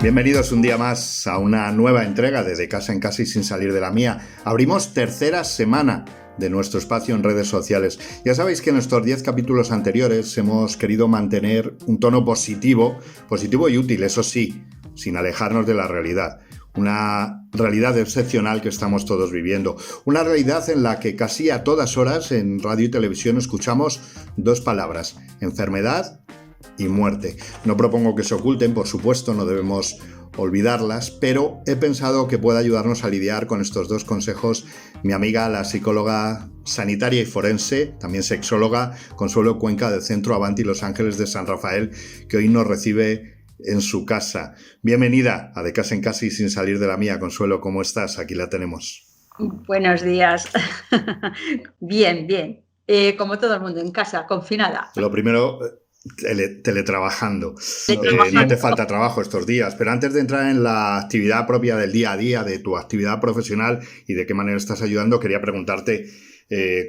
Bienvenidos un día más a una nueva entrega de Casa en Casa y sin salir de la mía. Abrimos tercera semana de nuestro espacio en redes sociales. Ya sabéis que en estos 10 capítulos anteriores hemos querido mantener un tono positivo y útil, eso sí, sin alejarnos de la realidad. Una realidad excepcional que estamos todos viviendo. Una realidad en la que casi a todas horas en radio y televisión escuchamos dos palabras: enfermedad y muerte. No propongo que se oculten, por supuesto, no debemos olvidarlas, pero he pensado que puede ayudarnos a lidiar con estos dos consejos mi amiga, la psicóloga sanitaria y forense, también sexóloga, Consuelo Cuenca, del Centro Avanti Los Ángeles de San Rafael, que hoy nos recibe en su casa. Bienvenida a De Casa en Casa y sin salir de la mía. Consuelo, ¿cómo estás? Aquí la tenemos. Buenos días. Bien. Como todo el mundo, en casa, confinada. Lo primero, teletrabajando. Teletrabajando. No te falta trabajo estos días, pero antes de entrar en la actividad propia del día a día, de tu actividad profesional y de qué manera estás ayudando, quería preguntarte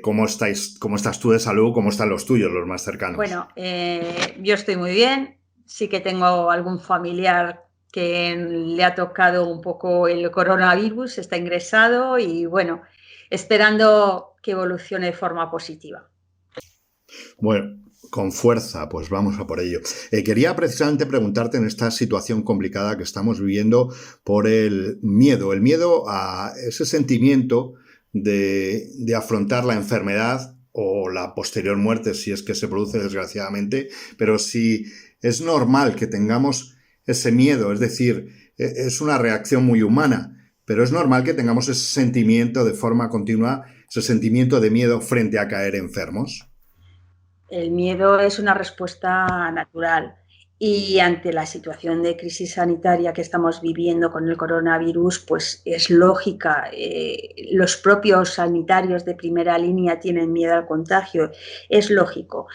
cómo estás tú de salud, cómo están los tuyos, los más cercanos. Bueno, yo estoy muy bien. Sí que tengo algún familiar que le ha tocado un poco el coronavirus, está ingresado y bueno, esperando que evolucione de forma positiva. Bueno, con fuerza, pues vamos a por ello. Quería precisamente preguntarte en esta situación complicada que estamos viviendo por el miedo a ese sentimiento de afrontar la enfermedad o la posterior muerte, si es que se produce desgraciadamente, pero si es normal que tengamos ese miedo, es decir, es una reacción muy humana, pero es normal que tengamos ese sentimiento de forma continua, ese sentimiento de miedo frente a caer enfermos. El miedo es una respuesta natural y ante la situación de crisis sanitaria que estamos viviendo con el coronavirus, pues es lógica. Los propios sanitarios de primera línea tienen miedo al contagio, es lógico.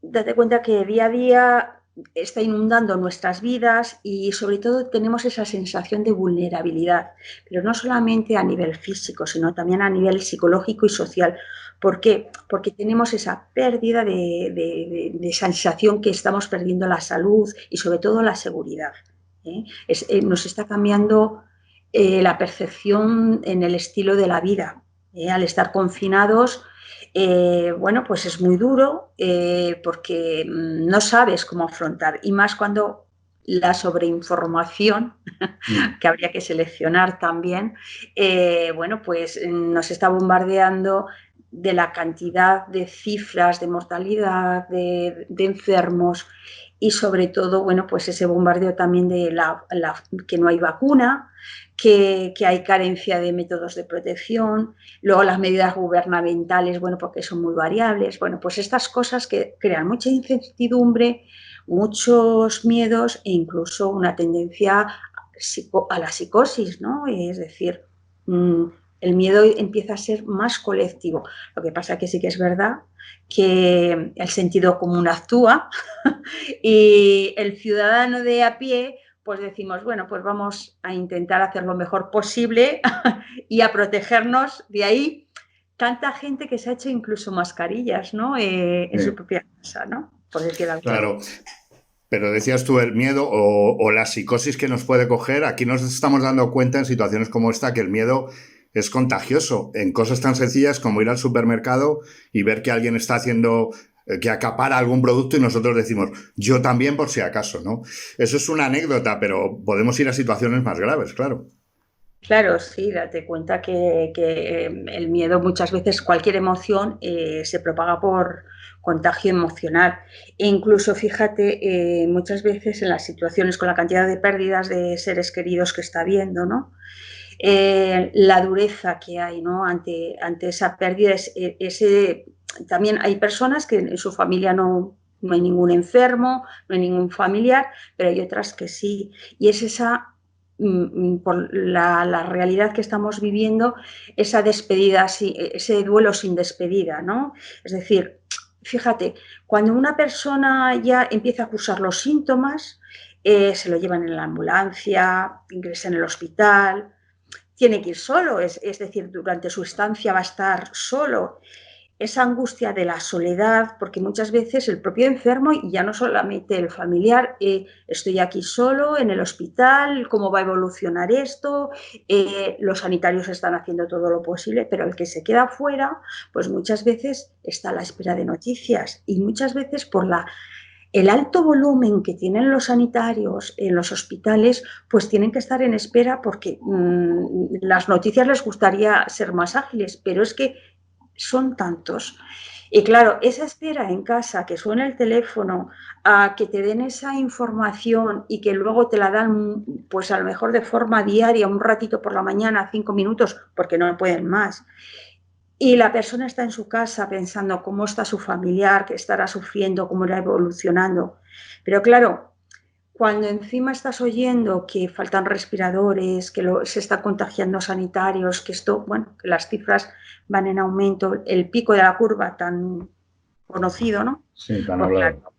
Date cuenta que día a día está inundando nuestras vidas y sobre todo tenemos esa sensación de vulnerabilidad, pero no solamente a nivel físico, sino también a nivel psicológico y social. ¿Por qué? Porque tenemos esa pérdida de sensación que estamos perdiendo la salud y sobre todo la seguridad. Nos está cambiando la percepción en el estilo de la vida. Al estar confinados, bueno, pues es muy duro porque no sabes cómo afrontar, y más cuando la sobreinformación, que habría que seleccionar también, bueno, pues nos está bombardeando de la cantidad de cifras de mortalidad, de enfermos y sobre todo, bueno, pues ese bombardeo también de que no hay vacuna, que hay carencia de métodos de protección, luego las medidas gubernamentales, bueno, porque son muy variables, bueno, pues estas cosas que crean mucha incertidumbre, muchos miedos e incluso una tendencia a la psicosis, ¿no? Es decir, el miedo empieza a ser más colectivo. Lo que pasa es que sí que es verdad que el sentido común actúa y el ciudadano de a pie, pues decimos, bueno, pues vamos a intentar hacer lo mejor posible y a protegernos. De ahí tanta gente que se ha hecho incluso mascarillas, ¿no? En su propia casa, ¿no? Por decir algo. Claro, pero decías tú el miedo o la psicosis que nos puede coger. Aquí nos estamos dando cuenta en situaciones como esta que el miedo es contagioso en cosas tan sencillas como ir al supermercado y ver que alguien está haciendo, que acapara algún producto y nosotros decimos, yo también por si acaso, ¿no? Eso es una anécdota, pero podemos ir a situaciones más graves, claro. Claro, sí, date cuenta que el miedo muchas veces, cualquier emoción, se propaga por contagio emocional. E incluso, fíjate, muchas veces en las situaciones con la cantidad de pérdidas de seres queridos que está habiendo, ¿no? La dureza que hay, ¿no? ante esa pérdida, también hay personas que en su familia no hay ningún enfermo, no hay ningún familiar, pero hay otras que sí. Y es esa por la realidad que estamos viviendo, esa despedida, ese duelo sin despedida, ¿no? Es decir, fíjate, cuando una persona ya empieza a cursar los síntomas, se lo llevan en la ambulancia, ingresa en el hospital, tiene que ir solo, es decir, durante su estancia va a estar solo. esa angustia de la soledad, porque muchas veces el propio enfermo, y ya no solamente el familiar, estoy aquí solo en el hospital, ¿cómo va a evolucionar esto? Los sanitarios están haciendo todo lo posible, pero el que se queda fuera, pues muchas veces está a la espera de noticias y muchas veces por el alto volumen que tienen los sanitarios en los hospitales, pues tienen que estar en espera porque las noticias les gustaría ser más ágiles, pero es que son tantos. Y claro, esa espera en casa, que suena el teléfono, a que te den esa información y que luego te la dan, pues a lo mejor de forma diaria, un ratito por la mañana, 5 minutos, porque no pueden más. Y la persona está en su casa pensando cómo está su familiar, qué estará sufriendo, cómo irá evolucionando. Pero claro, cuando encima estás oyendo que faltan respiradores, que se están contagiando sanitarios, que esto, bueno, que las cifras van en aumento, el pico de la curva tan conocido, ¿no? Sí, tan Pues hablado.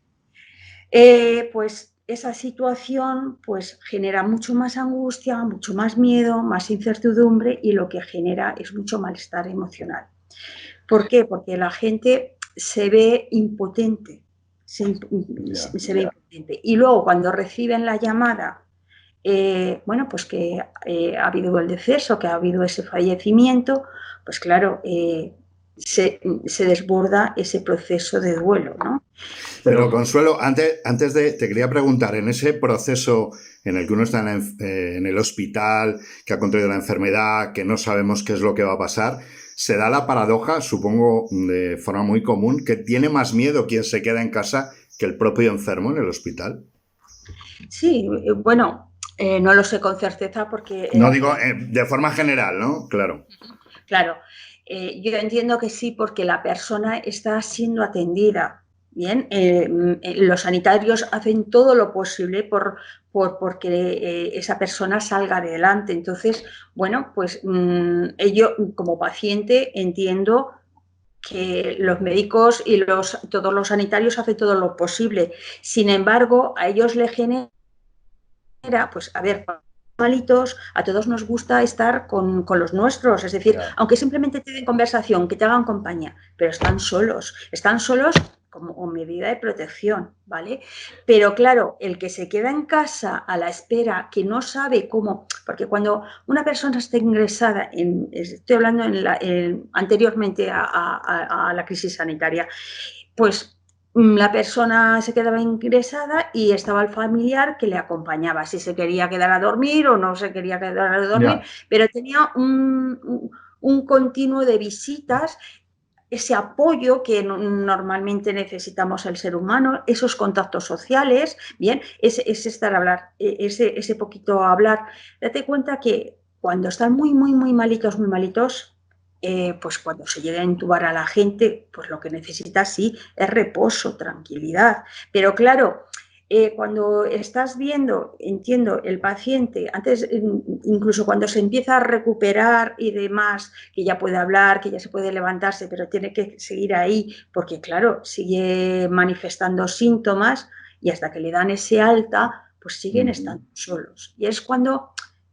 claro, pues esa situación pues genera mucho más angustia, mucho más miedo, más incertidumbre y lo que genera es mucho malestar emocional. ¿Por qué? Porque la gente se ve impotente, Ya. se ve impotente. Y luego cuando reciben la llamada, bueno, pues que ha habido el deceso, que ha habido ese fallecimiento, pues claro, se desborda ese proceso de duelo, ¿no? Pero Consuelo, antes de, te quería preguntar, en ese proceso en el que uno está en el hospital, que ha contraído la enfermedad, que no sabemos qué es lo que va a pasar, se da la paradoja, supongo de forma muy común, que tiene más miedo quien se queda en casa que el propio enfermo en el hospital. Sí, bueno, no lo sé con certeza porque No digo de forma general, ¿no? Claro. claro, yo entiendo que sí, porque la persona está siendo atendida. Bien, los sanitarios hacen todo lo posible porque esa persona salga adelante. Entonces, bueno, pues yo como paciente entiendo que los médicos y todos los sanitarios hacen todo lo posible. Sin embargo, a ellos les genera, pues, a ver, malitos, a todos nos gusta estar con los nuestros, es decir, Ya. aunque simplemente te den conversación, que te hagan compañía, pero están solos como medida de protección, ¿vale? Pero claro, el que se queda en casa a la espera, que no sabe cómo, porque cuando una persona está ingresada, estoy hablando anteriormente a la crisis sanitaria, pues la persona se quedaba ingresada y estaba el familiar que le acompañaba, si se quería quedar a dormir o no se quería quedar a dormir, Ya. pero tenía un continuo de visitas, ese apoyo que normalmente necesitamos el ser humano, esos contactos sociales, bien, ese estar a hablar, ese poquito hablar. Date cuenta que cuando están muy malitos, pues cuando se llega a intubar a la gente, pues lo que necesita sí es reposo, tranquilidad. Pero claro, cuando estás viendo, entiendo, el paciente, antes, incluso cuando se empieza a recuperar y demás, que ya puede hablar, que ya se puede levantarse, pero tiene que seguir ahí, porque claro, sigue manifestando síntomas y hasta que le dan ese alta, pues siguen estando solos. Y es cuando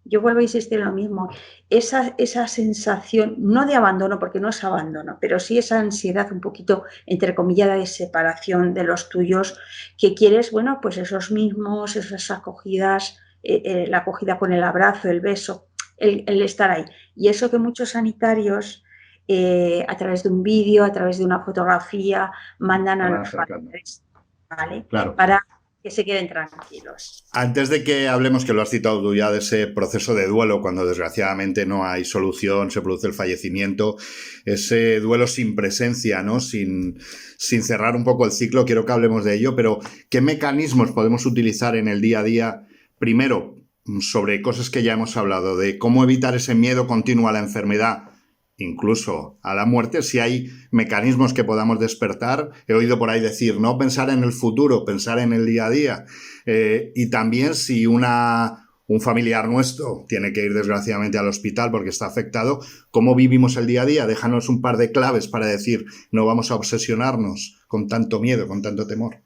yo vuelvo a insistir en lo mismo, esa sensación, no de abandono, porque no es abandono, pero sí esa ansiedad un poquito, entre comillas, de separación de los tuyos, que quieres, bueno, pues esos mismos, esas acogidas, la acogida con el abrazo, el beso, el estar ahí. Y eso que muchos sanitarios, a través de un vídeo, a través de una fotografía, mandan Te a van los acercando. familiares, ¿vale? Claro. Para que se queden tranquilos. Antes de que hablemos, que lo has citado tú ya, de ese proceso de duelo, cuando desgraciadamente no hay solución, se produce el fallecimiento, ese duelo sin presencia, ¿no? Sin cerrar un poco el ciclo, quiero que hablemos de ello, pero ¿qué mecanismos podemos utilizar en el día a día? Primero, sobre cosas que ya hemos hablado, de cómo evitar ese miedo continuo a la enfermedad, incluso a la muerte, si hay mecanismos que podamos despertar. He oído por ahí decir, no pensar en el futuro, pensar en el día a día. Y también si un familiar nuestro tiene que ir desgraciadamente al hospital porque está afectado, ¿cómo vivimos el día a día? Déjanos un par de claves para decir, no vamos a obsesionarnos con tanto miedo, con tanto temor.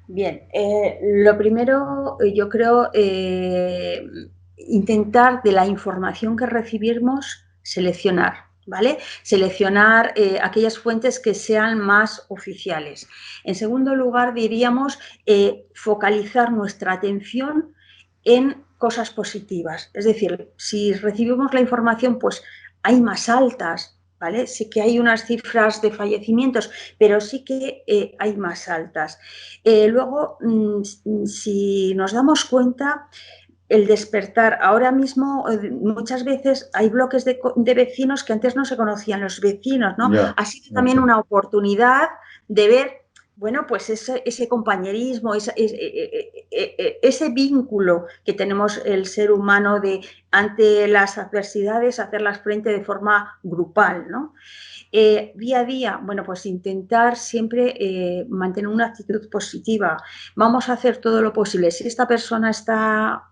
Bien, lo primero, yo creo, intentar de la información que recibimos seleccionar. ¿vale? Seleccionar aquellas fuentes que sean más oficiales. En segundo lugar, diríamos focalizar nuestra atención en cosas positivas. Es decir, si recibimos la información, pues hay más altas, ¿vale? Sí que hay unas cifras de fallecimientos, pero sí que hay más altas. Luego, si nos damos cuenta, el despertar. Ahora mismo, muchas veces hay bloques de vecinos que antes no se conocían los vecinos, ¿no? Ya, Ha sido también una oportunidad de ver, bueno, pues ese compañerismo, ese vínculo que tenemos el ser humano de ante las adversidades, hacerlas frente de forma grupal, ¿no? Día a día, bueno, pues intentar siempre mantener una actitud positiva. Vamos a hacer todo lo posible. Si esta persona está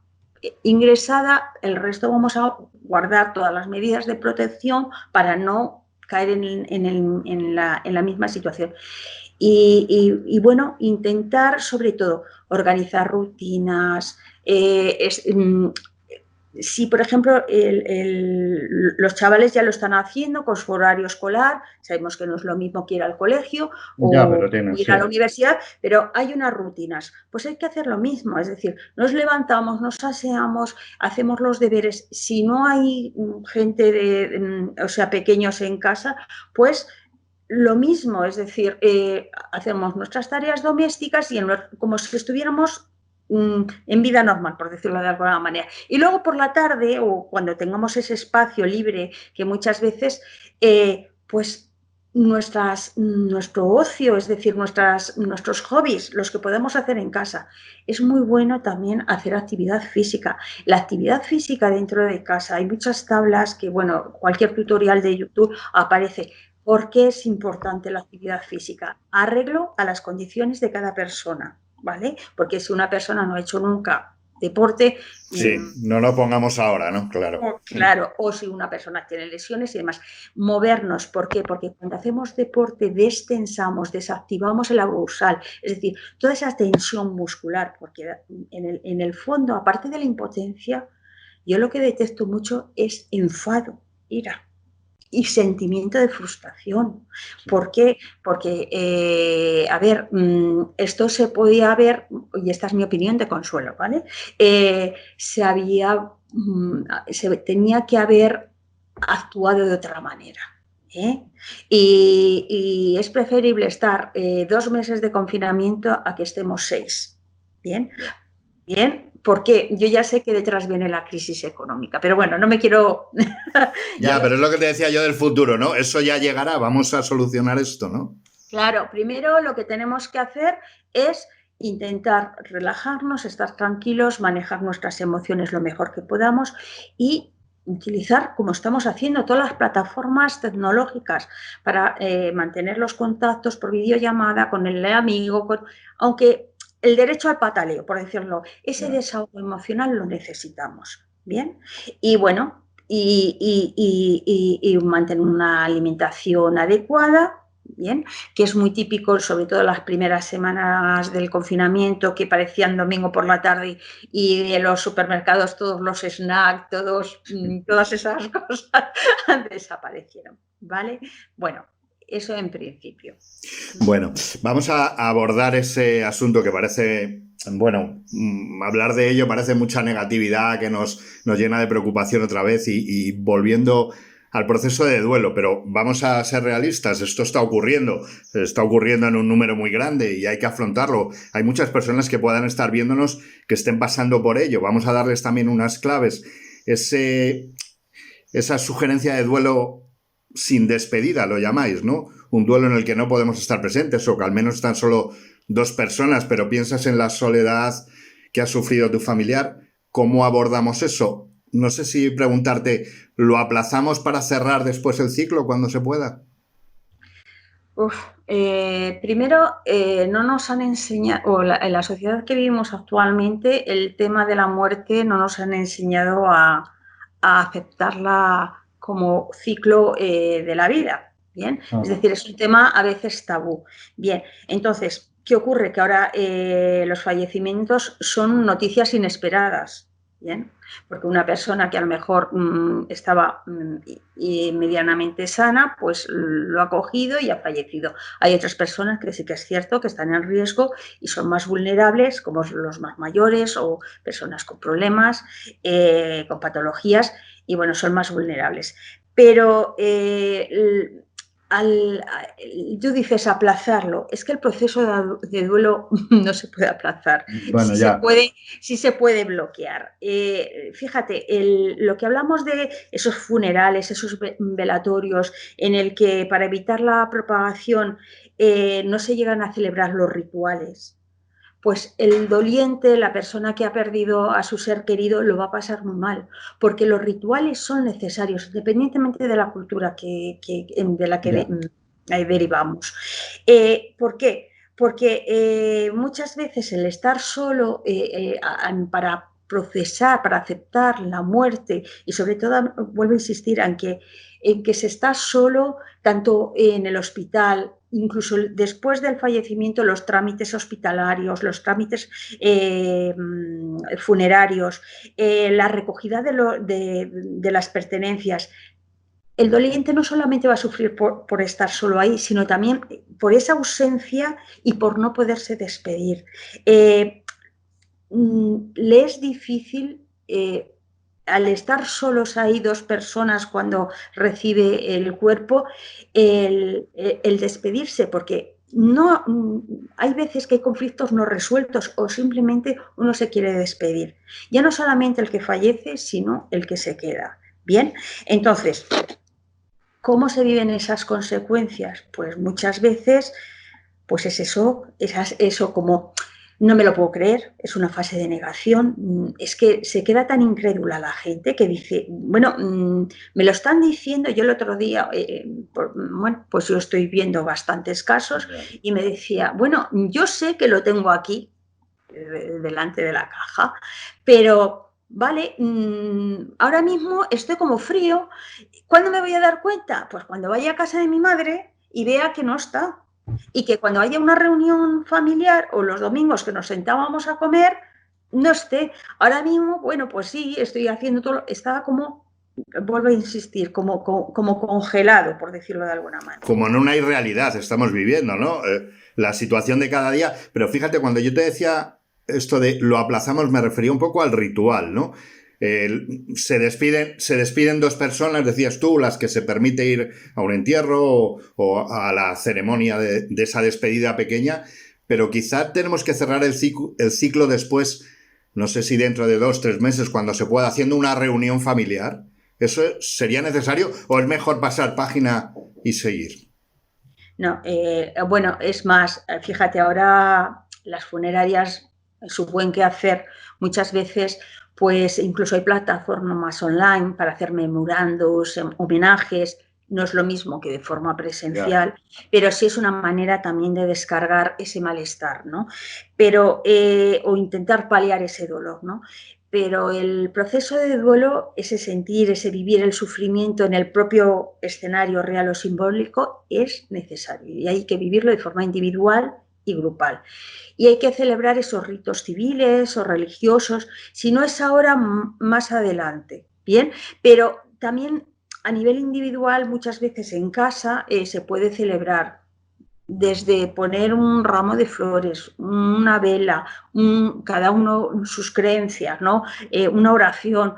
ingresada, el resto vamos a guardar todas las medidas de protección para no caer en la misma situación. Bueno, intentar sobre todo organizar rutinas, si, por ejemplo, los chavales ya lo están haciendo con su horario escolar, sabemos que no es lo mismo que ir al colegio ya, o pero tienes, ir sí. a la universidad, pero hay unas rutinas. Pues hay que hacer lo mismo, es decir, nos levantamos, nos aseamos, hacemos los deberes. Si no hay gente o sea, pequeños en casa, pues lo mismo, es decir, hacemos nuestras tareas domésticas y como si estuviéramos en vida normal, por decirlo de alguna manera. Y luego por la tarde o cuando tengamos ese espacio libre, que muchas veces, pues nuestro ocio, es decir, nuestros hobbies, los que podemos hacer en casa, es muy bueno también hacer actividad física. La actividad física dentro de casa, hay muchas tablas que, bueno, cualquier tutorial de YouTube aparece. ¿Por qué es importante la actividad física? Arreglo a las condiciones de cada persona. ¿Vale? Porque si una persona no ha hecho nunca deporte, Sí, no lo pongamos ahora, ¿no? Claro. claro, o si una persona tiene lesiones y demás, movernos, ¿por qué? Porque cuando hacemos deporte destensamos, desactivamos el arousal, es decir, toda esa tensión muscular, porque en el fondo, aparte de la impotencia, yo lo que detecto mucho es enfado, ira y sentimiento de frustración. ¿Por qué? Porque, a ver, esto se podía haber, y esta es mi opinión de consuelo, ¿vale? Se tenía que haber actuado de otra manera. ¿eh? Y es preferible estar 2 meses de confinamiento a que estemos 6. ¿Bien? Bien, porque yo ya sé que detrás viene la crisis económica, pero bueno, no me quiero... Ya, pero es lo que te decía yo del futuro, ¿no? Eso ya llegará, vamos a solucionar esto, ¿no? Claro, primero lo que tenemos que hacer es intentar relajarnos, estar tranquilos, manejar nuestras emociones lo mejor que podamos y utilizar, como estamos haciendo, todas las plataformas tecnológicas para mantener los contactos por videollamada con el amigo, aunque el derecho al pataleo, por decirlo, ese desahogo emocional lo necesitamos. Bien, y bueno, y mantener una alimentación adecuada. Bien, que es muy típico, sobre todo las primeras semanas del confinamiento, que parecían domingo por la tarde y en los supermercados todos los snacks, todas esas cosas desaparecieron, ¿vale? Bueno, eso en principio. Bueno, vamos a abordar ese asunto que parece, bueno, hablar de ello parece mucha negatividad que nos llena de preocupación otra vez y volviendo al proceso de duelo, pero vamos a ser realistas, esto está ocurriendo en un número muy grande y hay que afrontarlo. Hay muchas personas que puedan estar viéndonos que estén pasando por ello. Vamos a darles también unas claves. Esa sugerencia de duelo sin despedida, lo llamáis, ¿no? Un duelo en el que no podemos estar presentes o que al menos están solo 2 personas, pero piensas en la soledad que ha sufrido tu familiar. ¿Cómo abordamos eso? No sé si preguntarte, ¿lo aplazamos para cerrar después el ciclo cuando se pueda? Primero, no nos han enseñado, en la sociedad que vivimos actualmente, el tema de la muerte no nos han enseñado a aceptarla como ciclo de la vida. Bien, es decir, es un tema a veces tabú. Bien, entonces, ¿qué ocurre? Que ahora los fallecimientos son noticias inesperadas. Bien, porque una persona que a lo mejor estaba medianamente sana, pues lo ha cogido y ha fallecido. Hay otras personas que sí que es cierto que están en riesgo y son más vulnerables, como los más mayores o personas con problemas, con patologías, y bueno, son más vulnerables. Pero tú dices aplazarlo, es que el proceso de duelo no se puede aplazar. Bueno, ya. Sí se puede bloquear. Fíjate, lo que hablamos de esos funerales, esos velatorios, en el que para evitar la propagación no se llegan a celebrar los rituales, pues el doliente, la persona que ha perdido a su ser querido, lo va a pasar muy mal, porque los rituales son necesarios, independientemente de la cultura de la que derivamos. ¿Por qué? Porque muchas veces el estar solo para procesar, para aceptar la muerte, y sobre todo, vuelvo a insistir en que se está solo tanto en el hospital, incluso después del fallecimiento, los trámites hospitalarios, los trámites funerarios, la recogida de las pertenencias. El doliente no solamente va a sufrir por estar solo ahí, sino también por esa ausencia y por no poderse despedir. Le es difícil, al estar solos ahí dos personas cuando recibe el cuerpo, el despedirse, porque no, hay veces que hay conflictos no resueltos o simplemente uno se quiere despedir. Ya no solamente el que fallece, sino el que se queda. Bien, entonces, ¿cómo se viven esas consecuencias? Pues muchas veces, pues es eso como no me lo puedo creer, es una fase de negación. Es que se queda tan incrédula la gente que dice, bueno, me lo están diciendo. Yo el otro día, bueno, pues yo estoy viendo bastantes casos y me decía, bueno, yo sé que lo tengo aquí, delante de la caja, pero vale, ahora mismo estoy como frío. ¿Cuándo me voy a dar cuenta? Pues cuando vaya a casa de mi madre y vea que no está. Y que cuando haya una reunión familiar o los domingos que nos sentábamos a comer, no esté. Ahora mismo, bueno, pues sí, estoy haciendo todo. Estaba como, vuelvo a insistir, como congelado, por decirlo de alguna manera. Como en una irrealidad estamos viviendo, ¿no? La situación de cada día. Pero fíjate, cuando yo te decía esto de lo aplazamos, me refería un poco al ritual, ¿no? Se despiden dos personas, decías tú, las que se permite ir a un entierro o a la ceremonia de esa despedida pequeña, pero quizá tenemos que cerrar el ciclo después, no sé si dentro de 2-3 meses, cuando se pueda, haciendo una reunión familiar. ¿Eso sería necesario o es mejor pasar página y seguir? No, bueno, es más, fíjate, ahora las funerarias, su buen quehacer, muchas veces, pues incluso hay plataformas online para hacer memorandos, homenajes. No es lo mismo que de forma presencial, pero sí es una manera también de descargar ese malestar, ¿no? Pero, o intentar paliar ese dolor, ¿no? Pero el proceso de duelo, ese sentir, ese vivir el sufrimiento en el propio escenario real o simbólico, es necesario y hay que vivirlo de forma individual y grupal. Y hay que celebrar esos ritos civiles o religiosos, si no es ahora, más adelante, ¿bien? Pero también a nivel individual, muchas veces en casa, se puede celebrar desde poner un ramo de flores, una vela, cada uno sus creencias, ¿no? Una oración.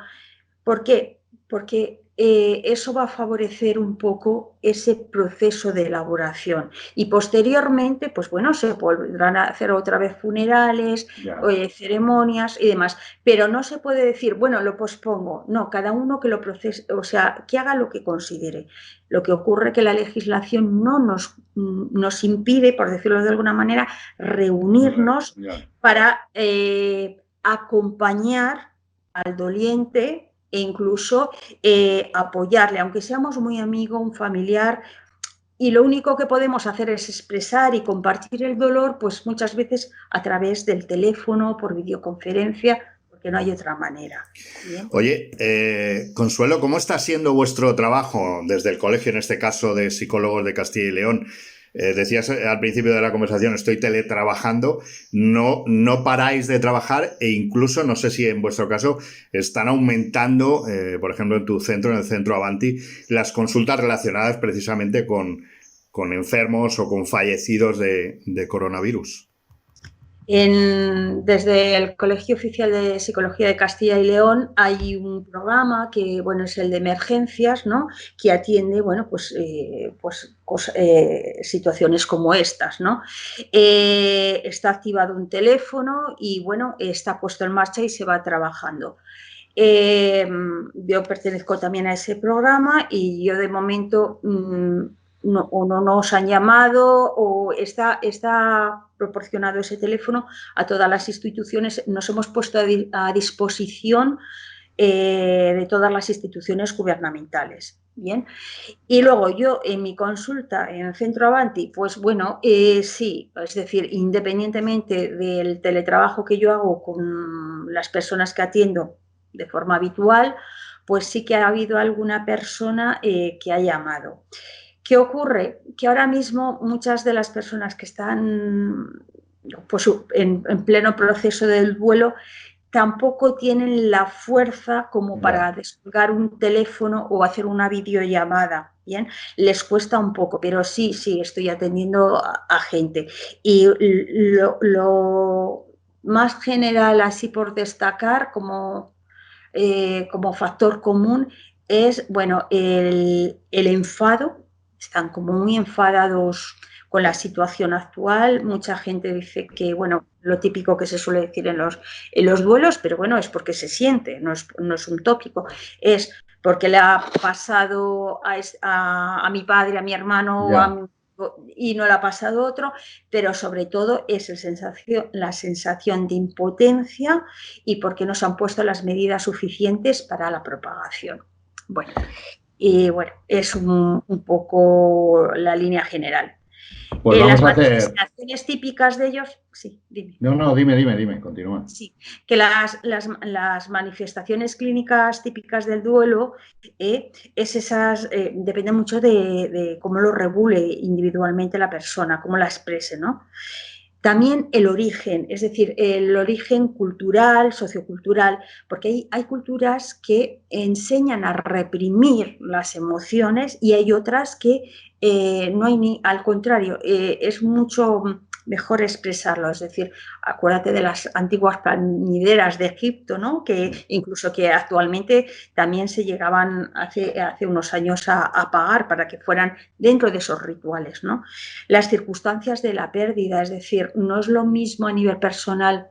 ¿Por qué? Porque eso va a favorecer un poco ese proceso de elaboración. Y posteriormente, pues bueno, se podrán hacer otra vez funerales, ceremonias y demás. Pero no se puede decir, bueno, lo pospongo. No, cada uno que lo procese, o sea, que haga lo que considere. Lo que ocurre es que la legislación no nos impide, por decirlo de alguna manera, reunirnos para acompañar al doliente e incluso apoyarle, aunque seamos muy amigos, un familiar, y lo único que podemos hacer es expresar y compartir el dolor, pues muchas veces a través del teléfono, por videoconferencia, porque no hay otra manera. ¿Bien? Oye, Consuelo, ¿cómo está siendo vuestro trabajo desde el colegio, en este caso de psicólogos de Castilla y León? Decías al principio de la conversación, estoy teletrabajando, no paráis de trabajar e incluso, no sé si en vuestro caso, están aumentando, por ejemplo, en tu centro, en el centro Avanti, las consultas relacionadas precisamente con enfermos o con fallecidos de coronavirus. Desde el Colegio Oficial de Psicología de Castilla y León hay un programa que, bueno, es el de emergencias, ¿no? Que atiende, bueno, situaciones como estas, ¿no? Está activado un teléfono y, bueno, está puesto en marcha y se va trabajando. Yo pertenezco también a ese programa y yo de momento no nos han llamado o está proporcionado ese teléfono a todas las instituciones. Nos hemos puesto a disposición de todas las instituciones gubernamentales. Bien. Y luego yo en mi consulta en el Centro Avanti, pues bueno, sí, es decir, independientemente del teletrabajo que yo hago con las personas que atiendo de forma habitual, pues sí que ha habido alguna persona que ha llamado. ¿Qué ocurre? Que ahora mismo muchas de las personas que están pues, en pleno proceso del duelo tampoco tienen la fuerza como para descolgar un teléfono o hacer una videollamada. Bien, les cuesta un poco, pero sí, estoy atendiendo a gente. Y lo más general, así por destacar, como factor común, es, bueno, el enfado. Están como muy enfadados con la situación actual. Mucha gente dice que, bueno, lo típico que se suele decir en los duelos, pero bueno, es porque se siente, no es un tópico, es porque le ha pasado a mi padre, a mi hermano, y no le ha pasado otro, pero sobre todo es la sensación de impotencia y porque no se han puesto las medidas suficientes para la propagación. Bueno, y bueno, es un poco la línea general. Pues vamos las a hacer... manifestaciones típicas de ellos, sí, dime. No, dime, continúa. Sí, que las manifestaciones clínicas típicas del duelo depende mucho de cómo lo regule individualmente la persona, cómo la exprese, ¿no? También el origen, es decir, el origen cultural, sociocultural, porque hay culturas que enseñan a reprimir las emociones y hay otras que no hay ni, al contrario, es mucho mejor expresarlo, es decir, acuérdate de las antiguas plañideras de Egipto, ¿no? Que incluso que actualmente también se llegaban hace unos años a pagar para que fueran dentro de esos rituales, ¿no? Las circunstancias de la pérdida, es decir, no es lo mismo a nivel personal.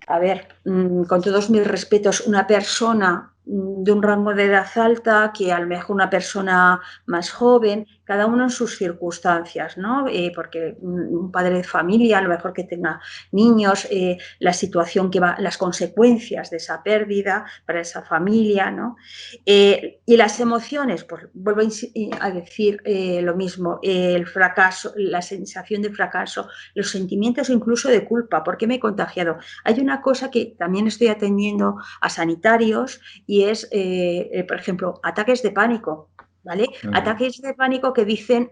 A ver, con todos mis respetos, una persona de un rango de edad alta que a lo mejor una persona más joven, cada uno en sus circunstancias, ¿no? Porque un padre de familia, a lo mejor que tenga niños, la situación que va, las consecuencias de esa pérdida para esa familia, ¿no? Y las emociones, pues vuelvo a decir lo mismo, el fracaso, la sensación de fracaso, los sentimientos incluso de culpa, ¿por qué me he contagiado? Hay una cosa que también estoy atendiendo a sanitarios y es, por ejemplo, ataques de pánico, ¿vale? Ataques de pánico que dicen,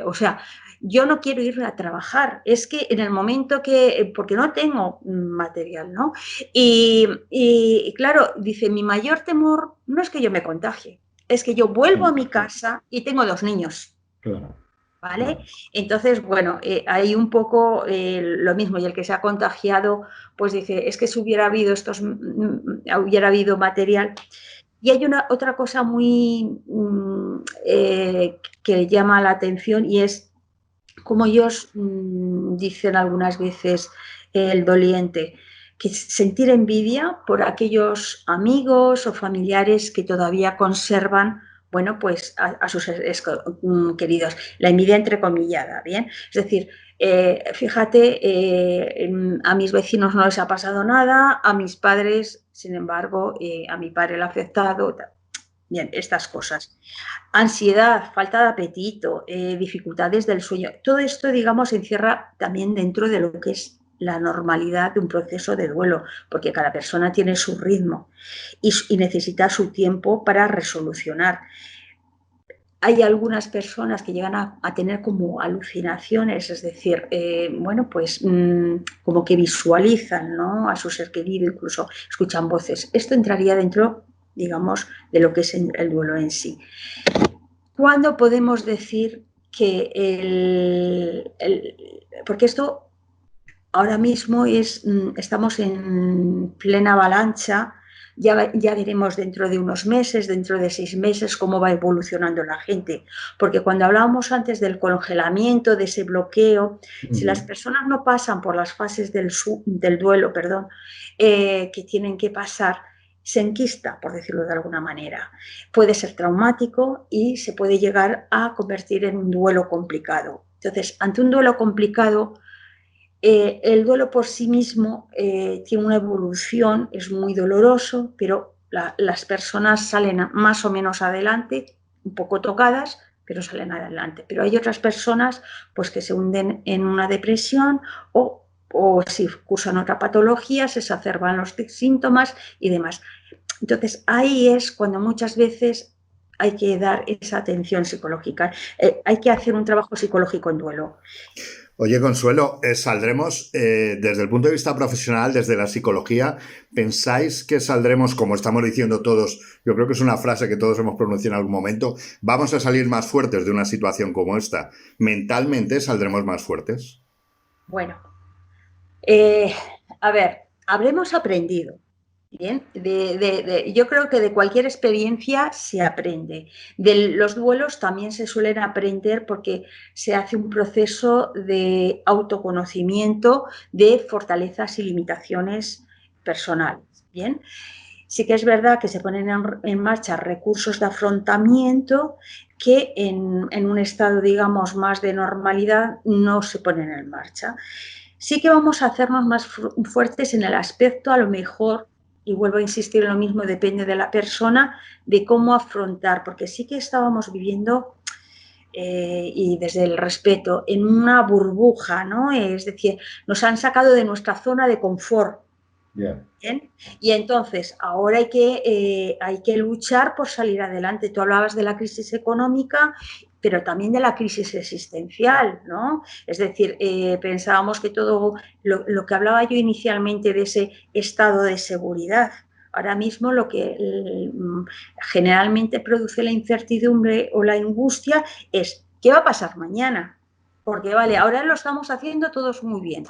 o sea, yo no quiero ir a trabajar, es que en el momento porque no tengo material, ¿no? Y claro, dice, mi mayor temor no es que yo me contagie, es que yo vuelvo a mi casa y tengo 2 niños. Claro. ¿Vale? Entonces, bueno, hay un poco lo mismo, y el que se ha contagiado, pues dice, es que si hubiera habido hubiera habido material. Y hay otra cosa muy que llama la atención y es como ellos dicen algunas veces el doliente, que sentir envidia por aquellos amigos o familiares que todavía conservan, bueno, pues a sus queridos. La envidia entrecomillada, ¿bien? Es decir, fíjate, a mis vecinos no les ha pasado nada, a mis padres, sin embargo, a mi padre le ha afectado. Bien, estas cosas. Ansiedad, falta de apetito, dificultades del sueño. Todo esto, digamos, se encierra también dentro de lo que es la normalidad de un proceso de duelo, porque cada persona tiene su ritmo y necesita su tiempo para resolucionar. hay algunas personas que llegan a tener como alucinaciones, es decir, bueno, pues como que visualizan, ¿no?, a su ser querido, incluso escuchan voces. Esto entraría dentro, digamos, de lo que es el duelo en sí. ¿Cuándo podemos decir que porque esto ahora mismo estamos en plena avalancha, ya veremos dentro de unos meses, dentro de 6 meses, cómo va evolucionando la gente. Porque cuando hablábamos antes del congelamiento, de ese bloqueo, si las personas no pasan por las fases del duelo, perdón, que tienen que pasar, se enquista, por decirlo de alguna manera. Puede ser traumático y se puede llegar a convertir en un duelo complicado. Entonces, ante un duelo complicado, el duelo por sí mismo tiene una evolución, es muy doloroso, pero las personas salen más o menos adelante, un poco tocadas, pero salen adelante. Pero hay otras personas pues, que se hunden en una depresión o si cursan otra patología, se exacerban los síntomas y demás. Entonces, ahí es cuando muchas veces hay que dar esa atención psicológica. Hay que hacer un trabajo psicológico en duelo. Oye, Consuelo, saldremos desde el punto de vista profesional, desde la psicología, ¿pensáis que saldremos, como estamos diciendo todos, yo creo que es una frase que todos hemos pronunciado en algún momento, vamos a salir más fuertes de una situación como esta? ¿Mentalmente saldremos más fuertes? Bueno, a ver, habremos aprendido. Bien, yo creo que de cualquier experiencia se aprende. De los duelos también se suelen aprender porque se hace un proceso de autoconocimiento de fortalezas y limitaciones personales. Bien, sí que es verdad que se ponen en marcha recursos de afrontamiento que en un estado, digamos, más de normalidad no se ponen en marcha. Sí que vamos a hacernos más fuertes en el aspecto, a lo mejor, y vuelvo a insistir en lo mismo, depende de la persona, de cómo afrontar, porque sí que estábamos viviendo, y desde el respeto, en una burbuja, ¿no? Es decir, nos han sacado de nuestra zona de confort. Yeah. ¿Bien? Y entonces, ahora hay que luchar por salir adelante. Tú hablabas de la crisis económica, pero también de la crisis existencial, ¿no? Es decir, pensábamos que todo lo que hablaba yo inicialmente de ese estado de seguridad, ahora mismo lo que generalmente produce la incertidumbre o la angustia es ¿qué va a pasar mañana? Porque, vale, ahora lo estamos haciendo todos muy bien,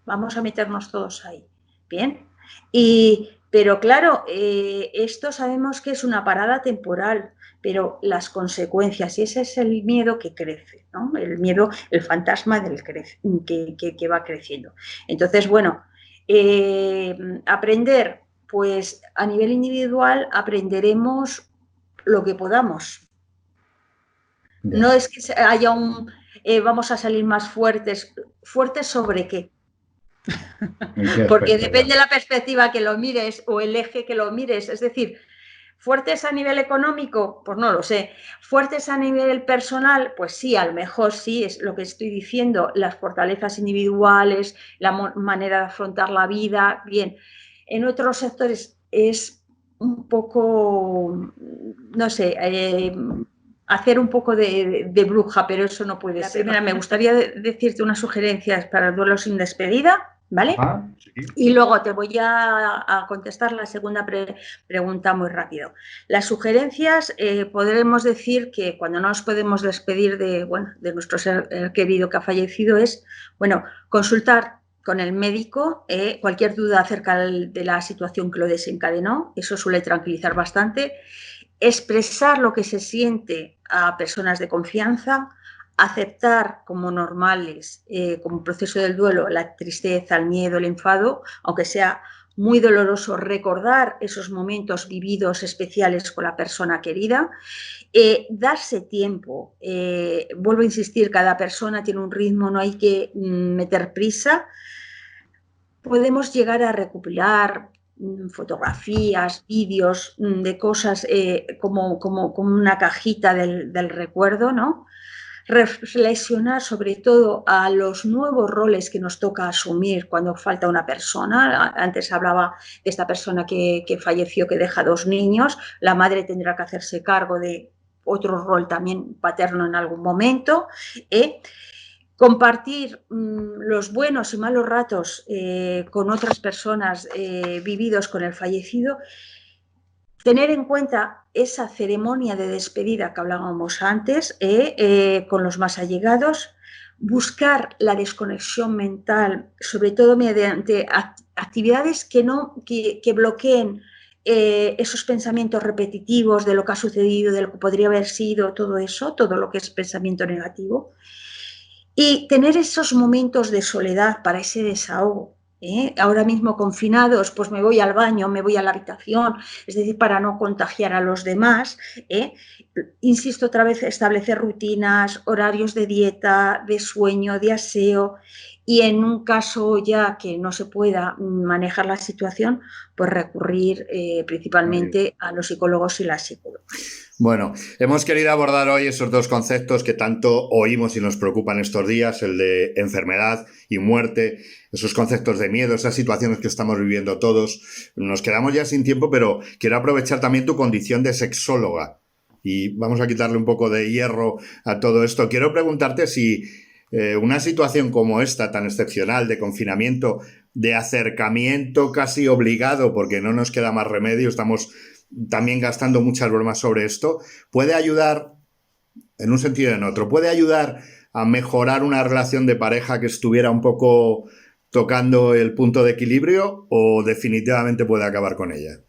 vamos a meternos todos ahí, ¿bien? Pero claro, esto sabemos que es una parada temporal, pero las consecuencias, y ese es el miedo que crece, ¿no? El miedo, el fantasma que va creciendo. Entonces, bueno, aprender, pues a nivel individual aprenderemos lo que podamos. Yeah. No es que haya vamos a salir más fuertes. ¿Fuertes sobre qué? Porque depende de la perspectiva que lo mires o el eje que lo mires. Es decir, fuertes a nivel económico, pues no lo sé. Fuertes a nivel personal, pues sí, a lo mejor sí, es lo que estoy diciendo, las fortalezas individuales, la manera de afrontar la vida, bien. En otros sectores es un poco, no sé, hacer un poco de bruja, pero eso no puede ser. Mira, me gustaría decirte unas sugerencias para el duelo sin despedida. ¿Vale? Sí. Y luego te voy a contestar la segunda pregunta muy rápido. Las sugerencias, podremos decir que cuando no nos podemos despedir de nuestro ser querido que ha fallecido es, bueno, consultar con el médico cualquier duda acerca de la situación que lo desencadenó, eso suele tranquilizar bastante, expresar lo que se siente a personas de confianza, aceptar como normales, como proceso del duelo, la tristeza, el miedo, el enfado, aunque sea muy doloroso, recordar esos momentos vividos especiales con la persona querida, darse tiempo. Vuelvo a insistir, cada persona tiene un ritmo, no hay que meter prisa. Podemos llegar a recopilar fotografías, vídeos de cosas como una cajita del recuerdo, ¿no? Reflexionar sobre todo a los nuevos roles que nos toca asumir cuando falta una persona. Antes hablaba de esta persona que falleció, que deja 2 niños. La madre tendrá que hacerse cargo de otro rol también paterno en algún momento, compartir los buenos y malos ratos con otras personas vividos con el fallecido, tener en cuenta esa ceremonia de despedida que hablábamos antes con los más allegados, buscar la desconexión mental, sobre todo mediante actividades que bloqueen esos pensamientos repetitivos de lo que ha sucedido, de lo que podría haber sido, todo eso, todo lo que es pensamiento negativo. Y tener esos momentos de soledad para ese desahogo. Ahora mismo confinados, pues me voy al baño, me voy a la habitación, es decir, para no contagiar a los demás. Insisto otra vez, establecer rutinas, horarios de dieta, de sueño, de aseo, y en un caso ya que no se pueda manejar la situación, pues recurrir principalmente a los psicólogos y las psicólogas. Bueno, hemos querido abordar hoy esos dos conceptos que tanto oímos y nos preocupan estos días, el de enfermedad y muerte, esos conceptos de miedo, esas situaciones que estamos viviendo todos. Nos quedamos ya sin tiempo, pero quiero aprovechar también tu condición de sexóloga y vamos a quitarle un poco de hierro a todo esto. Quiero preguntarte si una situación como esta, tan excepcional, de confinamiento, de acercamiento casi obligado, porque no nos queda más remedio, estamos también gastando muchas bromas sobre esto, puede ayudar, en un sentido y en otro, puede ayudar a mejorar una relación de pareja que estuviera un poco tocando el punto de equilibrio, o definitivamente puede acabar con ella.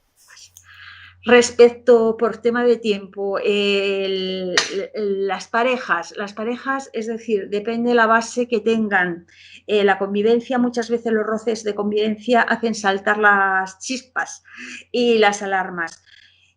Respecto, por tema de tiempo, las parejas, es decir, depende de la base que tengan. La convivencia, muchas veces los roces de convivencia hacen saltar las chispas y las alarmas.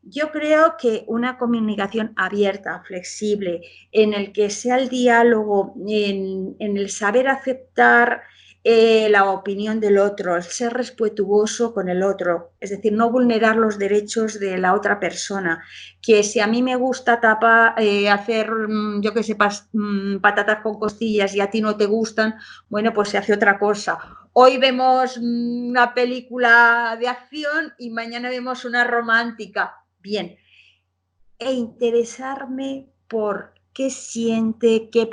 Yo creo que una comunicación abierta, flexible, en el que sea el diálogo, en el saber aceptar la opinión del otro, el ser respetuoso con el otro, es decir, no vulnerar los derechos de la otra persona, que si a mí me gusta hacer, yo qué sé, patatas con costillas y a ti no te gustan, bueno, pues se hace otra cosa. Hoy vemos una película de acción y mañana vemos una romántica. Bien, e interesarme por qué siente, qué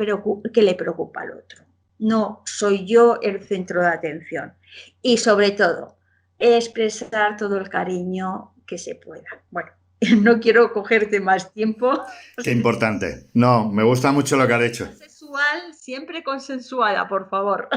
le preocupa al otro. No soy yo el centro de atención. Y sobre todo, expresar todo el cariño que se pueda. Bueno, no quiero cogerte más tiempo. Qué importante. No, me gusta mucho lo que has hecho. Consensual, siempre consensuada, por favor.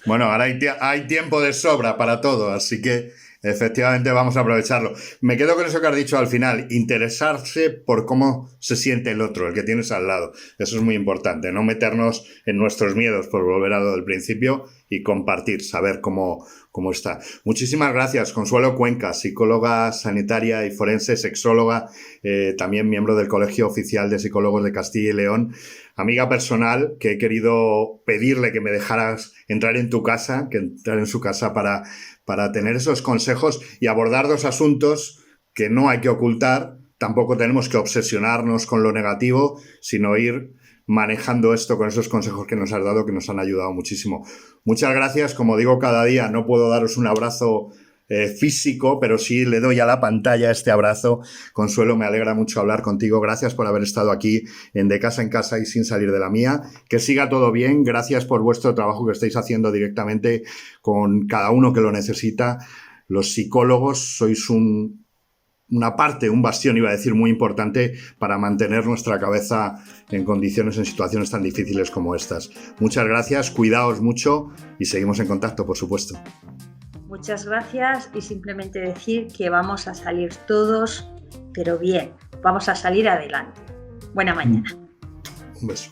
Bueno, ahora hay tiempo de sobra para todo, así que efectivamente vamos a aprovecharlo. Me quedo con eso que has dicho al final, interesarse por cómo se siente el otro, el que tienes al lado. Eso es muy importante, no meternos en nuestros miedos, por volver a lo del principio, y compartir, saber cómo está. Muchísimas gracias, Consuelo Cuenca, psicóloga sanitaria y forense, sexóloga, también miembro del Colegio Oficial de Psicólogos de Castilla y León, amiga personal, que he querido pedirle que me dejaras entrar en tu casa, que entrar en su casa para tener esos consejos y abordar dos asuntos que no hay que ocultar. Tampoco tenemos que obsesionarnos con lo negativo, sino ir manejando esto con esos consejos que nos has dado, que nos han ayudado muchísimo. Muchas gracias. Como digo cada día, no puedo daros un abrazo físico, pero sí le doy a la pantalla este abrazo. Consuelo, me alegra mucho hablar contigo. Gracias por haber estado aquí De Casa en Casa y sin salir de la mía. Que siga todo bien. Gracias por vuestro trabajo que estáis haciendo directamente con cada uno que lo necesita. Los psicólogos sois una parte, un bastión, iba a decir, muy importante para mantener nuestra cabeza en condiciones, en situaciones tan difíciles como estas. Muchas gracias, cuidaos mucho y seguimos en contacto, por supuesto. Muchas gracias y simplemente decir que vamos a salir todos, pero bien, vamos a salir adelante. Buena mañana. Un beso.